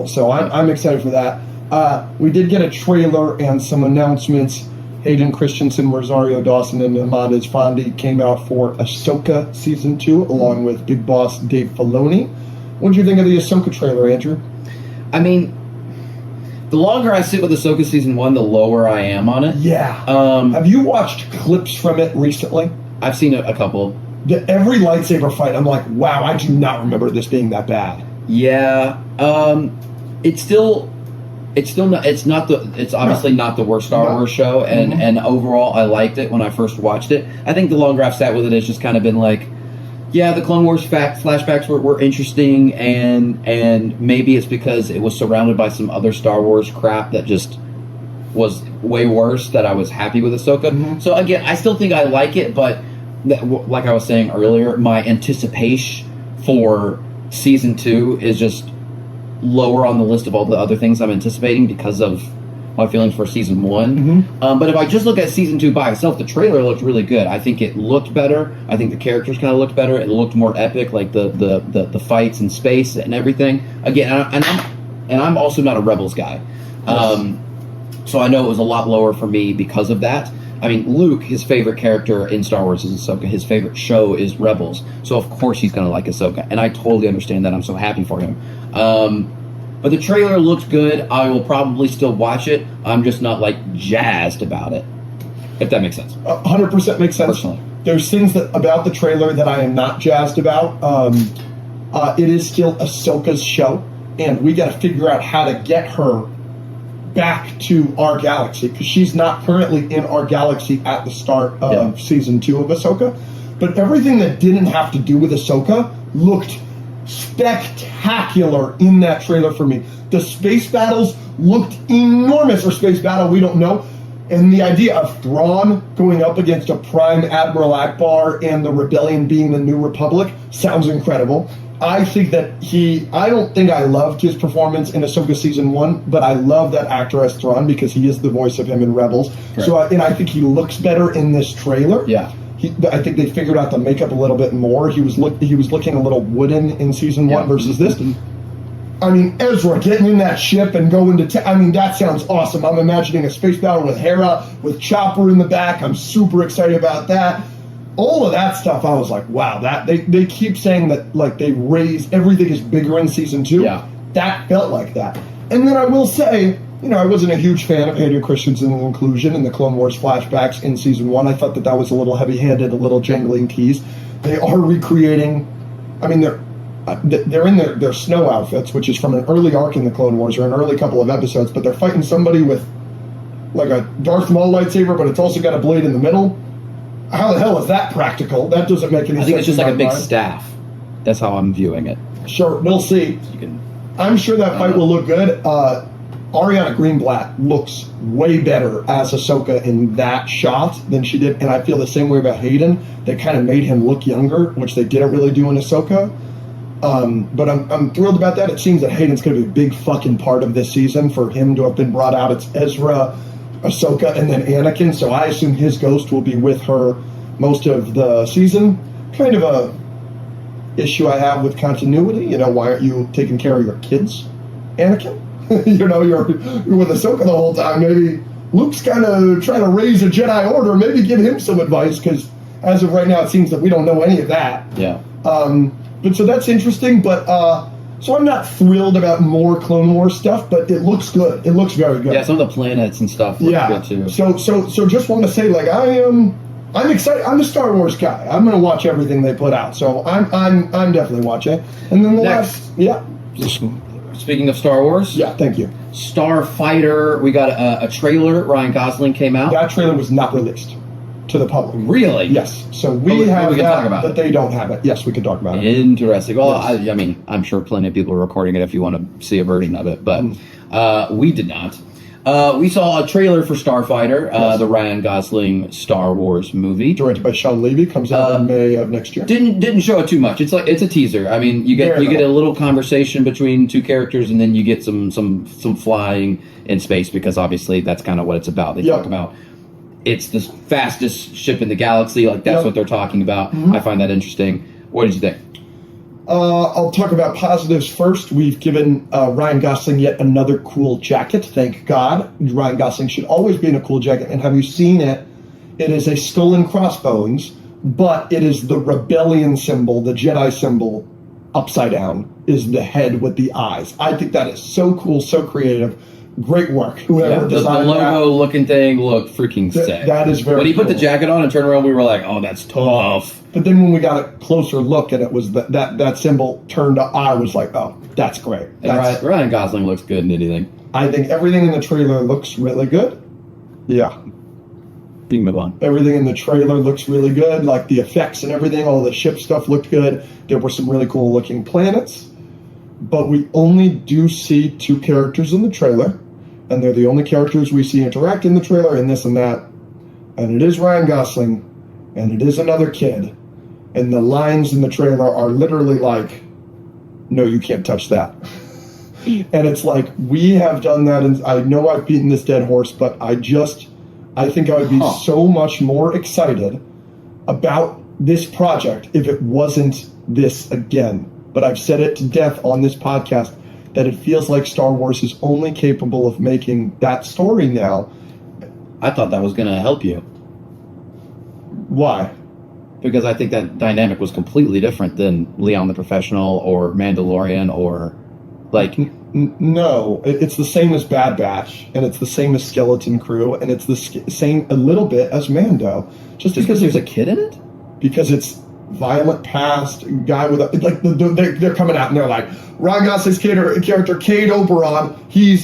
cool. So I'm excited for that. We did get a trailer and some announcements. Hayden Christensen, Rosario Dawson, and Ahmad Isfandi came out for Ahsoka Season 2, along with Big Boss Dave Filoni. What did you think of the Ahsoka trailer, Andrew? I mean, the longer I sit with Ahsoka Season 1, the lower I am on it. Yeah. Have you watched clips from it recently? I've seen a couple. Every lightsaber fight, I'm like, wow, I do not remember this being that bad. Yeah. It's obviously not the worst Star Wars show, and overall I liked it when I first watched it. I think the longer I've sat with it, it's just kind of been like, yeah, the Clone Wars flashbacks were interesting, and maybe it's because it was surrounded by some other Star Wars crap that just was way worse that I was happy with Ahsoka. Mm-hmm. So again, I still think I like it, but like I was saying earlier, my anticipation for Season 2 is just lower on the list of all the other things I'm anticipating because of my feelings for Season 1. Mm-hmm. But if I just look at Season 2 by itself, the trailer looked really good. I think it looked better. I think the characters kind of looked better. It looked more epic, like the fights in space and everything. Again, I'm also not a Rebels guy. So I know it was a lot lower for me because of that. I mean, Luke, his favorite character in Star Wars is Ahsoka. His favorite show is Rebels. So, of course, he's going to like Ahsoka. And I totally understand that. I'm so happy for him. But the trailer looks good. I will probably still watch it. I'm just not, jazzed about it. If that makes sense. 100% makes sense. Personally. There's things about the trailer that I am not jazzed about. It is still Ahsoka's show. And we got to figure out how to get her back to our galaxy, because she's not currently in our galaxy at the start of Season 2 of Ahsoka. But everything that didn't have to do with Ahsoka looked spectacular in that trailer for me. The space battles looked enormous, or space battle, we don't know. And the idea of Thrawn going up against a Prime Admiral Akbar and the Rebellion being the New Republic sounds incredible. I think that I don't think I loved his performance in Ahsoka Season 1, but I love that actor as Thrawn because he is the voice of him in Rebels. Right. So I think he looks better in this trailer. Yeah. I think they figured out the makeup a little bit more. He was looking a little wooden in Season 1 versus this. I mean, Ezra getting in that ship and going to... that sounds awesome. I'm imagining a space battle with Hera, with Chopper in the back. I'm super excited about that. All of that stuff, I was like, wow, that they keep saying that they raise everything is bigger in Season 2. Yeah. That felt like that. And then I will say, I wasn't a huge fan of Hayden Christensen's inclusion in the Clone Wars flashbacks in Season 1. I thought that was a little heavy-handed, a little jangling keys. They are recreating, they're in their snow outfits, which is from an early arc in the Clone Wars, or an early couple of episodes, but they're fighting somebody with a Darth Maul lightsaber, but it's also got a blade in the middle. How the hell is that practical? That doesn't make any sense. I think it's just like a big staff. That's how I'm viewing it. Sure, we'll see. I'm sure that fight will look good. Ariana Greenblatt looks way better as Ahsoka in that shot than she did, and I feel the same way about Hayden. They kind of made him look younger, which they didn't really do in Ahsoka. But I'm thrilled about that. It seems that Hayden's going to be a big fucking part of this season. For him to have been brought out, it's Ezra, Ahsoka, and then Anakin, so I assume his ghost will be with her most of the season. Kind of a issue I have with continuity. Why aren't you taking care of your kids, Anakin? You're with Ahsoka the whole time. Maybe Luke's kind of trying to raise a Jedi Order. Maybe give him some advice, because as of right now, it seems that we don't know any of that. Yeah. But so that's interesting, but... So I'm not thrilled about more Clone Wars stuff, but it looks good. It looks very good. Yeah, some of the planets and stuff look good too. So just want to say, I'm excited. I'm a Star Wars guy. I'm going to watch everything they put out. So I'm definitely watching. And then the last, Speaking of Star Wars, thank you. Starfighter. We got a trailer. Ryan Gosling came out. That trailer was not released to the public. Really? Yes. So we have that, but they don't have it. Yes, we could talk about it. Interesting. Well, yes. I'm sure plenty of people are recording it if you want to see a version of it, but we did not. We saw a trailer for Starfighter, the Ryan Gosling Star Wars movie, directed by Sean Levy. Comes out in May of next year. Didn't show it too much. It's a teaser. I mean, you get a little conversation between two characters, and then you get some flying in space, because obviously that's kind of what it's about. They talk about it's the fastest ship in the galaxy. That's what they're talking about. Mm-hmm. I find that interesting. What did you think? I'll talk about positives first. We've given Ryan Gosling yet another cool jacket. Thank God. Ryan Gosling should always be in a cool jacket. And have you seen it? It is a skull and crossbones, but it is the rebellion symbol, the Jedi symbol, upside down, is the head with the eyes. I think that is so cool, so creative. Great work. Whoever the designed logo that, looking thing looked freaking sick. that is very When he put the cool. jacket on and turned around, we were like, oh, that's tough. But then when we got a closer look and it was that symbol turned up, I was like, oh, that's great. And Ryan Gosling looks good in anything. I think everything in the trailer looks really good. Yeah. You can move on. Everything in the trailer looks really good. Like the effects and everything, all the ship stuff looked good. There were some really cool looking planets. But we only do see 2 characters in the trailer. And they're the only characters we see interact in the trailer and this and that. And it is Ryan Gosling. And it is another kid. And the lines in the trailer are literally like, no, you can't touch that. And it's like, we have done that. And I know I've beaten this dead horse, but I think I would be so much more excited about this project if it wasn't this again. But I've said it to death on this podcast that it feels like Star Wars is only capable of making that story now. I thought that was going to help you. Why? Because I think that dynamic was completely different than Leon the Professional or Mandalorian or like... No, it's the same as Bad Batch, and it's the same as Skeleton Crew, and it's the same a little bit as Mando. Just because there's a kid in it? Because it's violent past, guy with a... Like, they're coming out and they're like, Ryan Gosling's character, Cade Oberon, he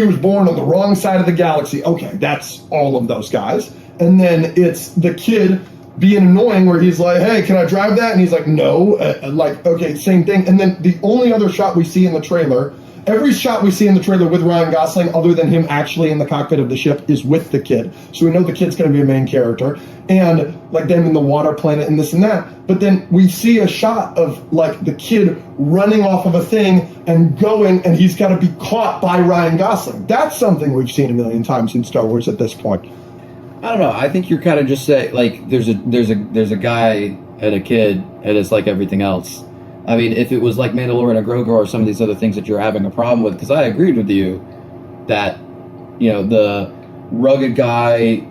was born on the wrong side of the galaxy. Okay, that's all of those guys. And then it's the kid being annoying where he's like, hey, can I drive that? And he's like, no. Okay, same thing. And then the only other shot we see in the trailer... Every shot we see in the trailer with Ryan Gosling, other than him actually in the cockpit of the ship, is with the kid. So we know the kid's going to be a main character. And, like, them in the water planet and this and that. But then we see a shot of, like, the kid running off of a thing and going, and he's got to be caught by Ryan Gosling. That's something we've seen a million times in Star Wars at this point. I don't know. I think you're kind of just saying, like, there's a guy and a kid, and it's like everything else. I mean, if it was like Mandalorian or Grogu or some of these other things that you're having a problem with, because I agreed with you that, you know, the rugged guy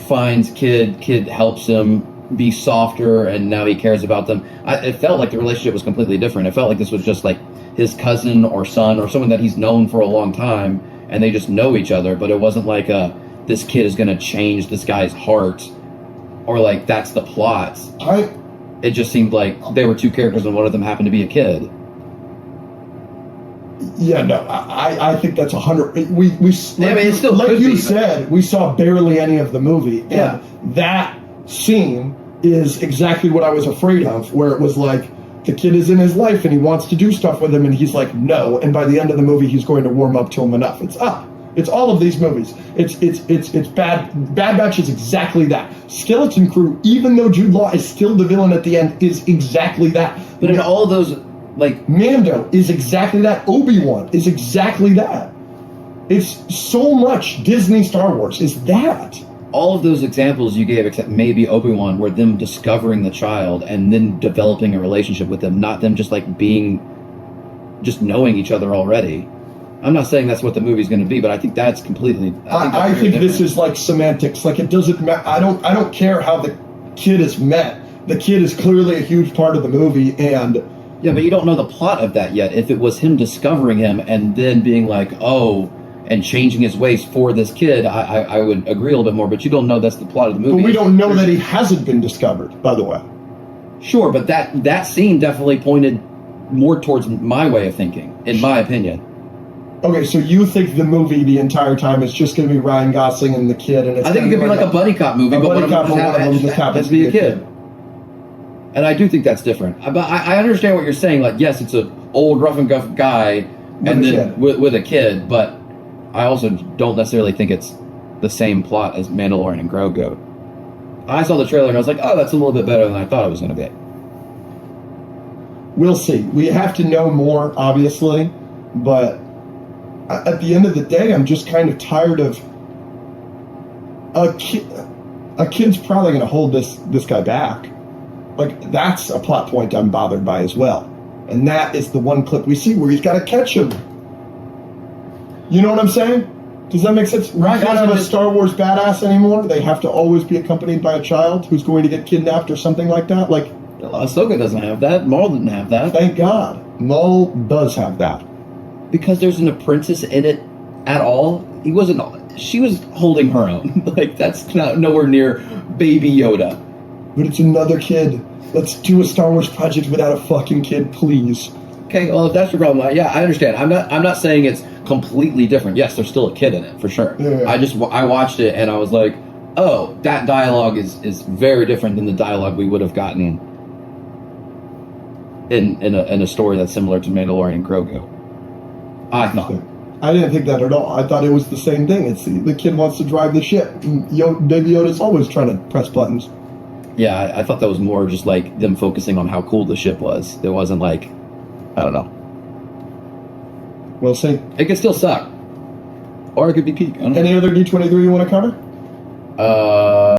finds kid helps him be softer, and now he cares about them. It felt like the relationship was completely different. It felt like this was just like his cousin or son or someone that he's known for a long time, and they just know each other, but it wasn't like this kid is going to change this guy's heart, or like that's the plot. It just seemed like they were 2 characters and one of them happened to be a kid. Yeah, no, I think that's 100. We Yeah, I mean, it still like could you be, said, we saw barely any of the movie. Yeah. And that scene is exactly what I was afraid of, where it was like the kid is in his life and he wants to do stuff with him, and he's like, no. And by the end of the movie, he's going to warm up to him enough. It's up. It's all of these movies. It's Bad Batch is exactly that. Skeleton Crew, even though Jude Law is still the villain at the end, is exactly that. But in all those, like... Mando is exactly that. Obi-Wan is exactly that. It's so much Disney Star Wars is that. All of those examples you gave, except maybe Obi-Wan, were them discovering the child and then developing a relationship with them, not them just like just knowing each other already. I'm not saying that's what the movie's going to be, but I think that's completely... I think this is like semantics. Like, it doesn't matter. I don't care how the kid is met. The kid is clearly a huge part of the movie, and... Yeah, but you don't know the plot of that yet. If it was him discovering him and then being like, oh, and changing his ways for this kid, I would agree a little bit more, but you don't know that's the plot of the movie. But we don't know that he hasn't been discovered, by the way. Sure, but that scene definitely pointed more towards my way of thinking, in my opinion. Okay, so you think the movie the entire time is just going to be Ryan Gosling and the kid, and it's I think it could be like a buddy cop movie, but one of them just happens to be a kid. And I do think that's different. But I understand what you're saying. Like, yes, it's an old rough and guff guy with a kid, but I also don't necessarily think it's the same plot as Mandalorian and Grogu. I saw the trailer and I was like, oh, that's a little bit better than I thought it was going to be. We'll see. We have to know more, obviously, but at the end of the day, I'm just kind of tired of a kid's probably going to hold this guy back. Like, that's a plot point I'm bothered by as well. And that is the one clip we see where he's got to catch him. You know what I'm saying? Does that make sense? Right. We can't have a Star Wars badass anymore. They have to always be accompanied by a child who's going to get kidnapped or something like that. Like, Ahsoka doesn't have that. Maul didn't have that. thank God. Maul does have that. Because there's an apprentice in it at all. He wasn't. She was holding her own. Like, that's not nowhere near Baby Yoda. But it's another kid. Let's do a Star Wars project without a fucking kid, please. Okay, well, if that's your problem, yeah, I understand. I'm not saying it's completely different. Yes, there's still a kid in it for sure. Yeah. I watched it and I was like, oh, that dialogue is very different than the dialogue we would have gotten in a story that's similar to Mandalorian and Grogu. I thought. I didn't think that at all. I thought it was the same thing. It's the kid wants to drive the ship. Baby Yoda's always trying to press buttons. Yeah, I thought that was more just like them focusing on how cool the ship was. It wasn't like, I don't know. We'll see. It could still suck. Or it could be peak. I don't know. Any other D23 you want to cover?